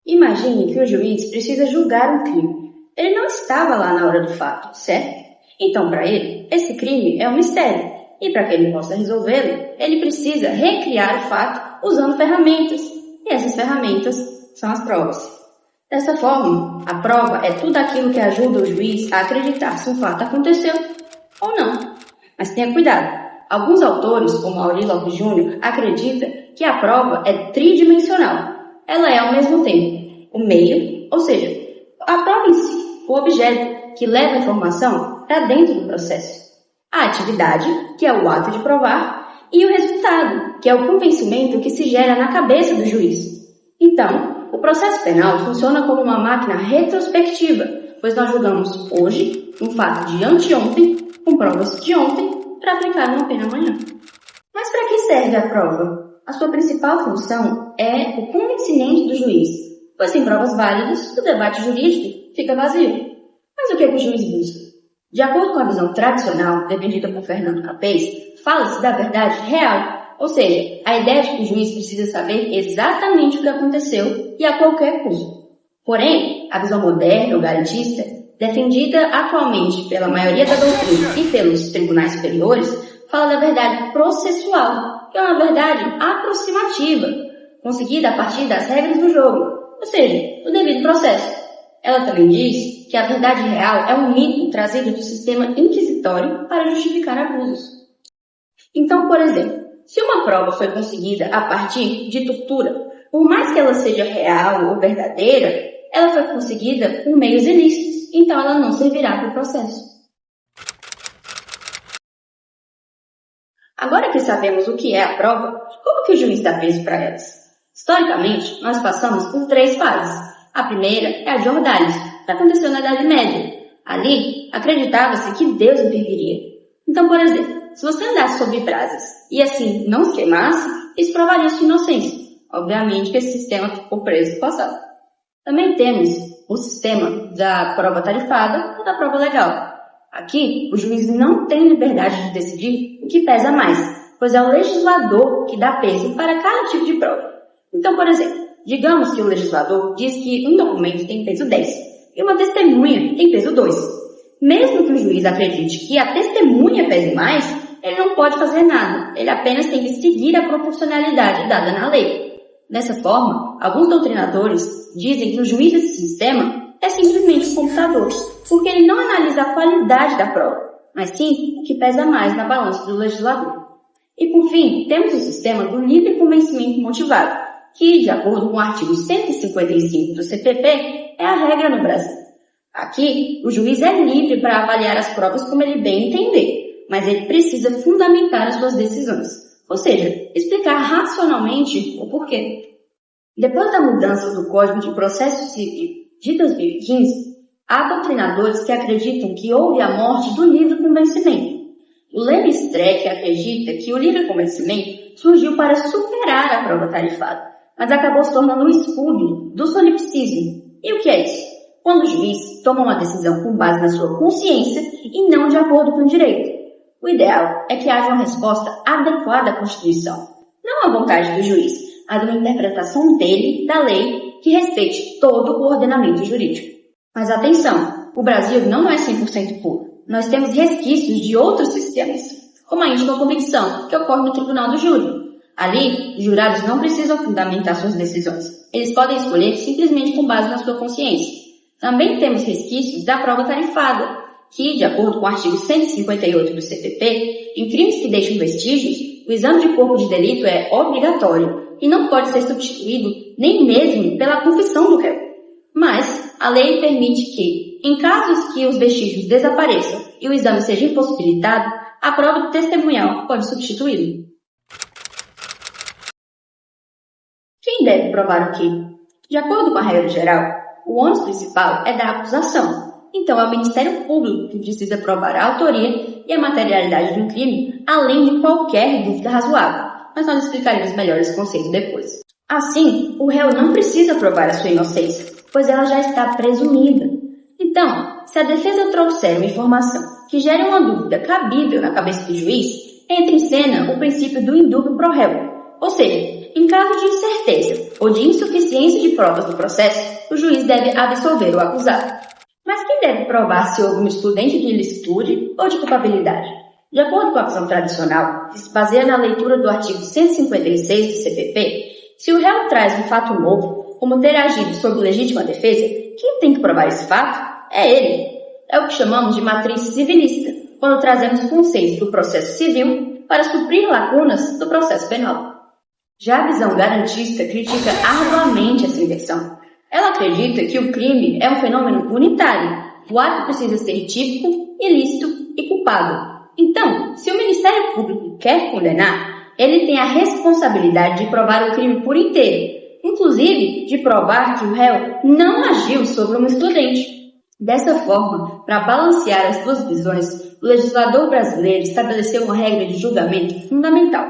Imagine que o juiz precisa julgar um crime. Ele não estava lá na hora do fato, certo? Então, para ele, esse crime é um mistério. E para que ele possa resolvê-lo, ele precisa recriar o fato usando ferramentas. E essas ferramentas são as provas. Dessa forma, a prova é tudo aquilo que ajuda o juiz a acreditar se um fato aconteceu ou não. Mas tenha cuidado. Alguns autores, como Aury Lopes Jr., acreditam que a prova é tridimensional. Ela é, ao mesmo tempo, o meio, ou seja, a prova em si, o objeto que leva a informação para dentro do processo. A atividade, que é o ato de provar, e o resultado, que é o convencimento que se gera na cabeça do juiz. Então, o processo penal funciona como uma máquina retrospectiva, pois nós julgamos hoje um fato de anteontem, com provas de ontem, para aplicar uma pena amanhã. Mas para que serve a prova? A sua principal função é o convencimento do juiz, pois sem provas válidas, o debate jurídico fica vazio. Mas o que o juiz busca? De acordo com a visão tradicional, defendida por Fernando Capês, fala-se da verdade real, ou seja, a ideia de que o juiz precisa saber exatamente o que aconteceu e a qualquer custo. Porém, a visão moderna ou garantista, defendida atualmente pela maioria da doutrina e pelos tribunais superiores, fala da verdade processual, que é uma verdade aproximativa, conseguida a partir das regras do jogo, ou seja, do devido processo. Ela também diz que a verdade real é um mito trazido do sistema inquisitório para justificar abusos. Então, por exemplo, se uma prova foi conseguida a partir de tortura, por mais que ela seja real ou verdadeira, ela foi conseguida por meios ilícitos, então ela não servirá para o processo. Agora que sabemos o que é a prova, como que o juiz dá peso para elas? Historicamente, nós passamos por 3 fases. A primeira é a de Ordalhos, que aconteceu na Idade Média. Ali, acreditava-se que Deus interviria. Então, por exemplo, se você andasse sob brasas e assim não se queimasse, isso provaria sua inocência. Obviamente que esse sistema ficou preso no passado. Também temos o sistema da prova tarifada ou da prova legal. Aqui, o juiz não tem liberdade de decidir o que pesa mais, pois é o legislador que dá peso para cada tipo de prova. Então, por exemplo, digamos que o legislador diz que um documento tem peso 10 e uma testemunha tem peso 2. Mesmo que o juiz acredite que a testemunha pese mais, ele não pode fazer nada, ele apenas tem que seguir a proporcionalidade dada na lei. Dessa forma, alguns doutrinadores dizem que o juiz desse sistema é simplesmente um computador, porque ele não analisa a qualidade da prova, mas sim o que pesa mais na balança do legislador. E por fim, temos o sistema do livre convencimento motivado, que, de acordo com o artigo 155 do CPP, é a regra no Brasil. Aqui, o juiz é livre para avaliar as provas como ele bem entender, mas ele precisa fundamentar as suas decisões, ou seja, explicar racionalmente o porquê. Depois da mudança do Código de Processo Civil de 2015, há doutrinadores que acreditam que houve a morte do livre convencimento. O Leme Streck acredita que o livre convencimento surgiu para superar a prova tarifada, mas acabou se tornando um escudo do solipsismo. E o que é isso? Quando o juiz toma uma decisão com base na sua consciência e não de acordo com o direito. O ideal é que haja uma resposta adequada à Constituição, não à vontade do juiz, mas uma interpretação dele, da lei, que respeite todo o ordenamento jurídico. Mas atenção, o Brasil não é 100% puro. Nós temos resquícios de outros sistemas, como a íntima convicção, que ocorre no Tribunal do Júri. Ali, os jurados não precisam fundamentar suas decisões. Eles podem escolher simplesmente com base na sua consciência. Também temos resquícios da prova tarifada, que, de acordo com o artigo 158 do CPP, em crimes que deixam vestígios, o exame de corpo de delito é obrigatório e não pode ser substituído nem mesmo pela confissão do réu. Mas a lei permite que, em casos que os vestígios desapareçam e o exame seja impossibilitado, a prova testemunhal pode substituí-lo. Quem deve provar o quê? De acordo com a regra geral, o ônus principal é da acusação. Então, é o Ministério Público que precisa provar a autoria e a materialidade de um crime, além de qualquer dúvida razoável. Mas nós explicaremos melhor esse conceito depois. Assim, o réu não precisa provar a sua inocência, pois ela já está presumida. Então, se a defesa trouxer uma informação que gerem uma dúvida cabível na cabeça do juiz, entra em cena o princípio do indúbio pro réu. Ou seja, em caso de incerteza ou de insuficiência de provas do processo, o juiz deve absolver o acusado. Mas quem deve provar se houve um excludente de ilicitude ou de culpabilidade? De acordo com a visão tradicional, que se baseia na leitura do artigo 156 do CPP, se o réu traz um fato novo, como ter agido sob legítima defesa, quem tem que provar esse fato é ele. É o que chamamos de matriz civilista, quando trazemos conceitos do processo civil para suprir lacunas do processo penal. Já a visão garantista critica arduamente essa inversão. Ela acredita que o crime é um fenômeno unitário. O ato precisa ser típico, ilícito e culpado. Então, se o Ministério Público quer condenar, ele tem a responsabilidade de provar o crime por inteiro, inclusive de provar que o réu não agiu sobre um excludente. Dessa forma, para balancear as duas visões, o legislador brasileiro estabeleceu uma regra de julgamento fundamental.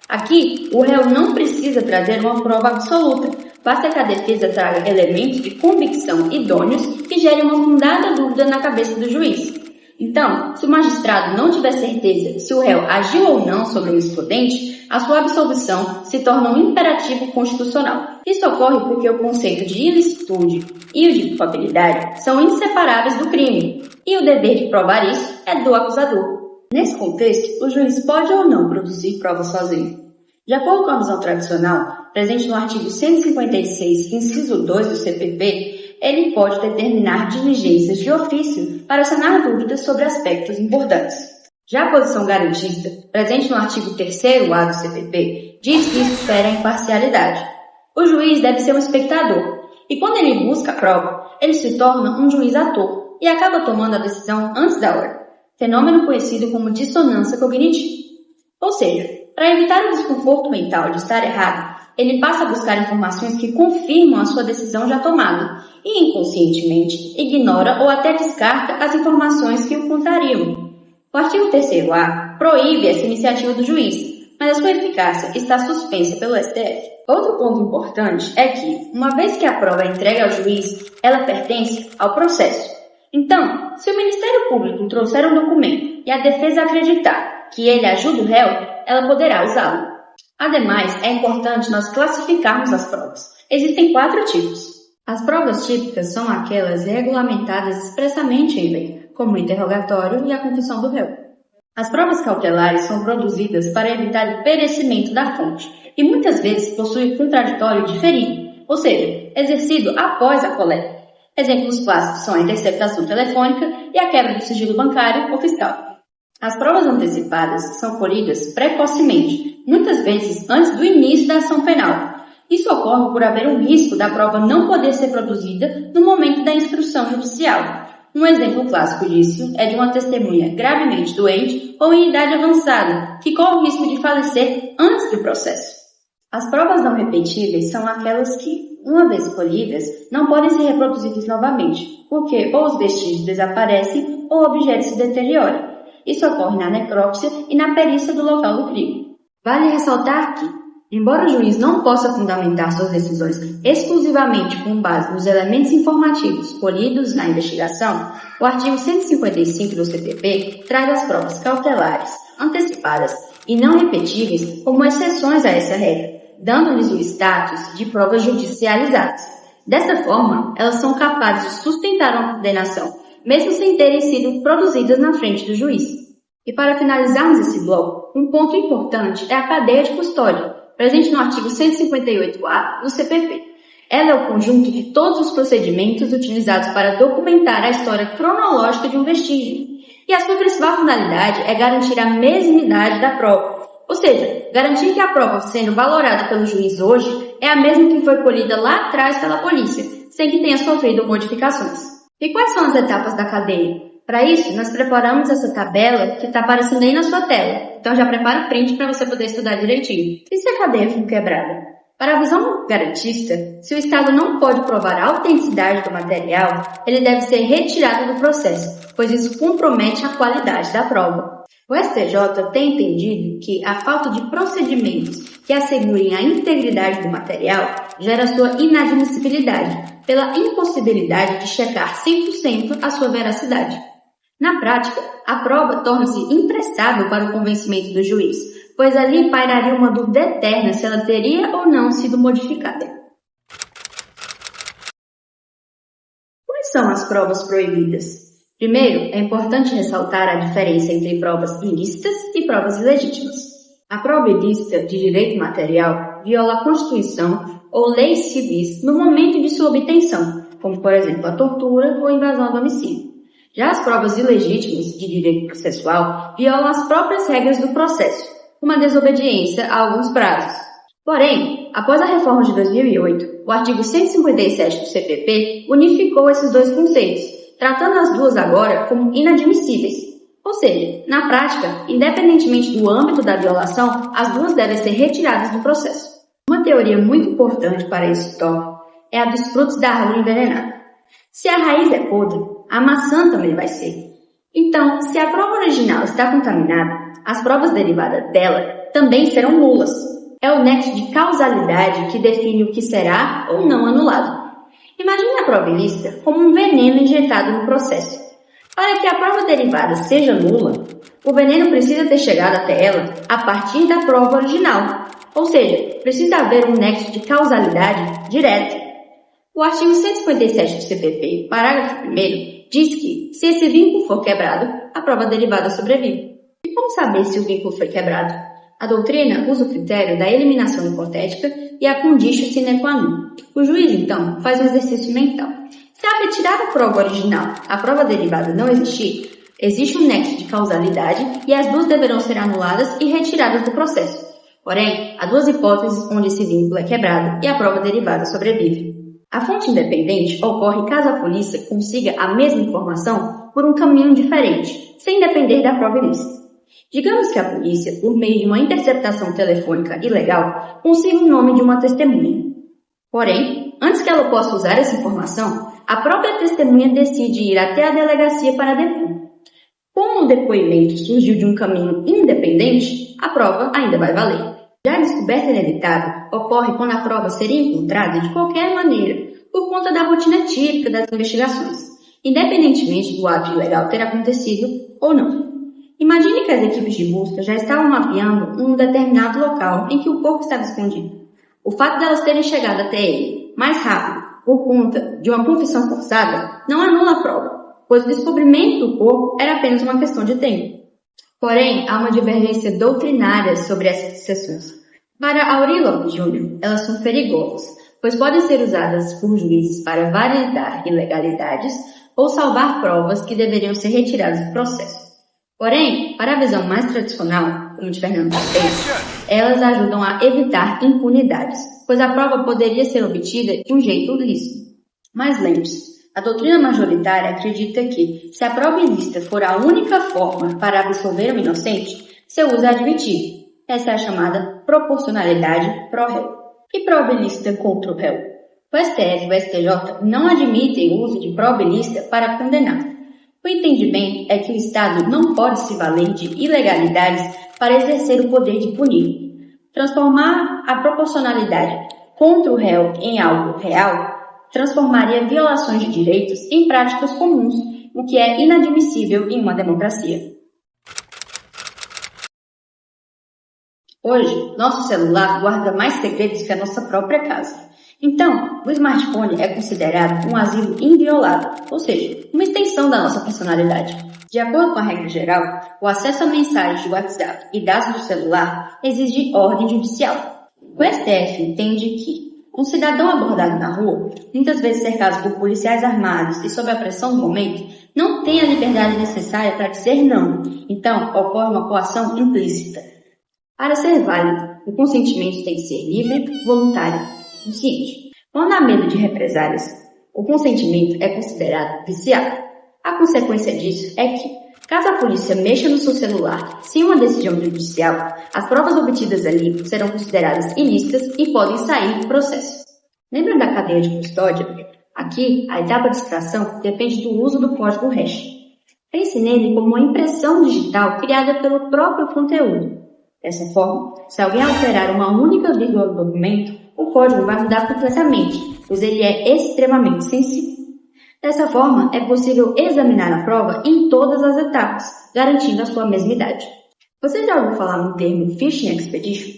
Aqui, o réu não precisa trazer uma prova absoluta, basta que a defesa traga elementos de convicção idôneos que gerem uma fundada dúvida na cabeça do juiz. Então, se o magistrado não tiver certeza se o réu agiu ou não sobre um excludente, a sua absolvição se torna um imperativo constitucional. Isso ocorre porque o conceito de ilicitude e o de culpabilidade são inseparáveis do crime, e o dever de provar isso é do acusador. Nesse contexto, o juiz pode ou não produzir provas sozinho. De acordo com a visão tradicional, presente no artigo 156, inciso 2 do CPP, ele pode determinar diligências de ofício para sanar dúvidas sobre aspectos importantes. Já a posição garantista, presente no artigo 3º-A do CPP, diz que isso espera a imparcialidade. O juiz deve ser um espectador, e quando ele busca a prova, ele se torna um juiz ator e acaba tomando a decisão antes da hora, fenômeno conhecido como dissonância cognitiva. Ou seja, para evitar o desconforto mental de estar errado, ele passa a buscar informações que confirmam a sua decisão já tomada e, inconscientemente, ignora ou até descarta as informações que o contrariam. O artigo 3º-A proíbe essa iniciativa do juiz, mas a sua eficácia está suspensa pelo STF. Outro ponto importante é que, uma vez que a prova é entregue ao juiz, ela pertence ao processo. Então, se o Ministério Público trouxer um documento e a defesa acreditar que ele ajuda o réu, ela poderá usá-lo. Ademais, é importante nós classificarmos as provas. Existem 4 tipos. As provas típicas são aquelas regulamentadas expressamente em lei, como o interrogatório e a confissão do réu. As provas cautelares são produzidas para evitar o perecimento da fonte e muitas vezes possuem contraditório diferido, ou seja, exercido após a coleta. Exemplos clássicos são a interceptação telefônica e a quebra do sigilo bancário ou fiscal. As provas antecipadas são colhidas precocemente, muitas vezes antes do início da ação penal. Isso ocorre por haver um risco da prova não poder ser produzida no momento da instrução judicial. Um exemplo clássico disso é de uma testemunha gravemente doente ou em idade avançada, que corre o risco de falecer antes do processo. As provas não repetíveis são aquelas que, uma vez colhidas, não podem ser reproduzidas novamente, porque ou os vestígios desaparecem ou o objeto se deteriora. Isso ocorre na necrópsia e na perícia do local do crime. Vale ressaltar que, embora o juiz não possa fundamentar suas decisões exclusivamente com base nos elementos informativos colhidos na investigação, o artigo 155 do CPP traz as provas cautelares, antecipadas e não repetíveis como exceções a essa regra, dando-lhes o status de provas judicializadas. Dessa forma, elas são capazes de sustentar uma condenação, mesmo sem terem sido produzidas na frente do juiz. E para finalizarmos esse bloco, um ponto importante é a cadeia de custódia, presente no artigo 158-A do CPP. Ela é o conjunto de todos os procedimentos utilizados para documentar a história cronológica de um vestígio. E a sua principal finalidade é garantir a mesmidade da prova, ou seja, garantir que a prova sendo valorada pelo juiz hoje é a mesma que foi colhida lá atrás pela polícia, sem que tenha sofrido modificações. E quais são as etapas da cadeia? Para isso, nós preparamos essa tabela que está aparecendo aí na sua tela. Então já prepara o print para você poder estudar direitinho. E se a cadeia for quebrada? Para a visão garantista, se o Estado não pode provar a autenticidade do material, ele deve ser retirado do processo, pois isso compromete a qualidade da prova. O STJ tem entendido que a falta de procedimentos que assegurem a integridade do material gera sua inadmissibilidade, pela impossibilidade de checar 100% a sua veracidade. Na prática, a prova torna-se imprestável para o convencimento do juiz, pois ali pairaria uma dúvida eterna se ela teria ou não sido modificada. Quais são as provas proibidas? Primeiro, é importante ressaltar a diferença entre provas ilícitas e provas ilegítimas. A prova ilícita de direito material viola a Constituição ou leis civis no momento de sua obtenção, como, por exemplo, a tortura ou a invasão ao domicílio. Já as provas ilegítimas de direito processual violam as próprias regras do processo, como a desobediência a alguns prazos. Porém, após a reforma de 2008, o artigo 157 do CPP unificou esses dois conceitos, tratando as duas agora como inadmissíveis. Ou seja, na prática, independentemente do âmbito da violação, as duas devem ser retiradas do processo. Uma teoria muito importante para esse tópico é a dos frutos da árvore envenenada. Se a raiz é podre, a maçã também vai ser. Então, se a prova original está contaminada, as provas derivadas dela também serão nulas. É o nexo de causalidade que define o que será ou não anulado. Imagine a prova ilícita como um veneno injetado no processo. Para que a prova derivada seja nula, o veneno precisa ter chegado até ela a partir da prova original, ou seja, precisa haver um nexo de causalidade direto. O artigo 157 do CPP, parágrafo 1º, diz que, se esse vínculo for quebrado, a prova derivada sobrevive. E como saber se o vínculo foi quebrado? A doutrina usa o critério da eliminação hipotética e a conditio sine qua non. O juiz, então, faz um exercício mental. Se ao retirar a prova original, a prova derivada não existir, existe um nexo de causalidade e as duas deverão ser anuladas e retiradas do processo. Porém, há duas hipóteses onde esse vínculo é quebrado e a prova derivada sobrevive. A fonte independente ocorre caso a polícia consiga a mesma informação por um caminho diferente, sem depender da prova ilícita. Digamos que a polícia, por meio de uma interceptação telefônica ilegal, consiga o nome de uma testemunha. Porém, antes que ela possa usar essa informação, a própria testemunha decide ir até a delegacia para depor. Como o depoimento surgiu de um caminho independente, a prova ainda vai valer. Já a descoberta inevitável ocorre quando a prova seria encontrada de qualquer maneira, por conta da rotina típica das investigações, independentemente do ato ilegal ter acontecido ou não. Imagine que as equipes de busca já estavam mapeando um determinado local em que o corpo estava escondido. O fato de elas terem chegado até ele mais rápido, por conta de uma confissão forçada, não anula a prova, pois o descobrimento do corpo era apenas uma questão de tempo. Porém, há uma divergência doutrinária sobre essas exceções. Para Aury Lopes Jr., elas são perigosas, pois podem ser usadas por juízes para validar ilegalidades ou salvar provas que deveriam ser retiradas do processo. Porém, para a visão mais tradicional, como de Fernando fez, elas ajudam a evitar impunidades, pois a prova poderia ser obtida de um jeito lícito. Mas lembre-se, a doutrina majoritária acredita que, se a prova ilícita for a única forma para absolver um inocente, seu uso é admitido. Essa é a chamada proporcionalidade pró-réu. E prova ilícita contra o réu? O STF e o STJ não admitem o uso de prova ilícita para condenar. O entendimento é que o Estado não pode se valer de ilegalidades para exercer o poder de punir. Transformar a proporcionalidade contra o réu em algo real transformaria violações de direitos em práticas comuns, o que é inadmissível em uma democracia. Hoje, nosso celular guarda mais segredos que a nossa própria casa. Então, o smartphone é considerado um asilo inviolável, ou seja, uma extensão da nossa personalidade. De acordo com a regra geral, o acesso a mensagens de WhatsApp e dados do celular exige ordem judicial. O STF entende que um cidadão abordado na rua, muitas vezes cercado por policiais armados e sob a pressão do momento, não tem a liberdade necessária para dizer não. Então, ocorre uma coação implícita. Para ser válido, o consentimento tem que ser livre, voluntário e consciente. Quando há medo de represálias, o consentimento é considerado viciado. A consequência disso é que, caso a polícia mexa no seu celular sem uma decisão judicial, as provas obtidas ali serão consideradas ilícitas e podem sair do processo. Lembra da cadeia de custódia? Aqui, a etapa de extração depende do uso do código hash. Pense nele como uma impressão digital criada pelo próprio conteúdo. Dessa forma, se alguém alterar uma única vírgula do documento, o código vai mudar completamente, pois ele é extremamente sensível. Dessa forma, é possível examinar a prova em todas as etapas, garantindo a sua mesmidade. Você já ouviu falar no termo Fishing Expedition?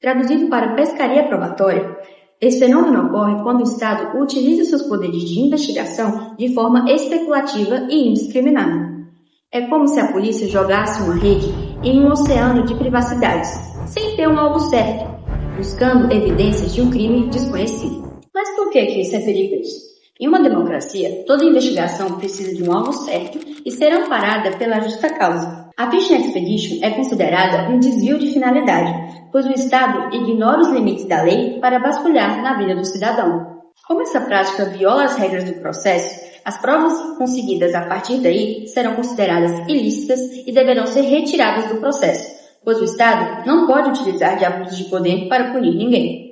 Traduzido para pescaria probatória, esse fenômeno ocorre quando o Estado utiliza seus poderes de investigação de forma especulativa e indiscriminada. É como se a polícia jogasse uma rede em um oceano de privacidades, sem ter um alvo certo, buscando evidências de um crime desconhecido. Mas por que isso é perigoso? Em uma democracia, toda investigação precisa de um alvo certo e ser amparada pela justa causa. A Fishing Expedition é considerada um desvio de finalidade, pois o Estado ignora os limites da lei para vasculhar na vida do cidadão. Como essa prática viola as regras do processo, as provas conseguidas a partir daí serão consideradas ilícitas e deverão ser retiradas do processo, pois o Estado não pode utilizar de abuso de poder para punir ninguém.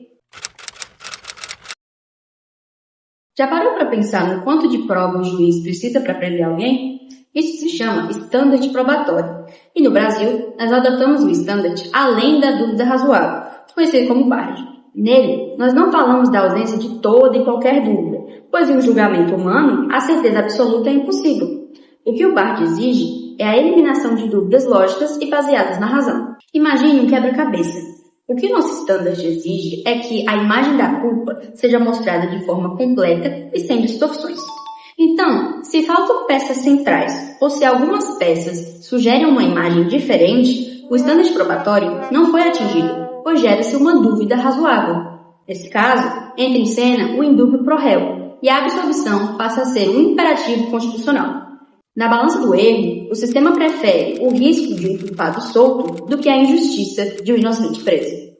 Já parou para pensar no quanto de prova o juiz precisa para prender alguém? Isso se chama standard probatório. E no Brasil, nós adotamos o standard além da dúvida razoável, conhecido como BARD. Nele, nós não falamos da ausência de toda e qualquer dúvida, pois em um julgamento humano, a certeza absoluta é impossível. O que o BARD exige é a eliminação de dúvidas lógicas e baseadas na razão. Imagine um quebra-cabeça. O que nosso standard exige é que a imagem da culpa seja mostrada de forma completa e sem distorções. Então, se faltam peças centrais ou se algumas peças sugerem uma imagem diferente, o standard probatório não foi atingido, pois gera-se uma dúvida razoável. Nesse caso, entra em cena o indúbio pro réu e a absolvição passa a ser um imperativo constitucional. Na balança do erro, o sistema prefere o risco de um culpado solto do que a injustiça de um inocente preso.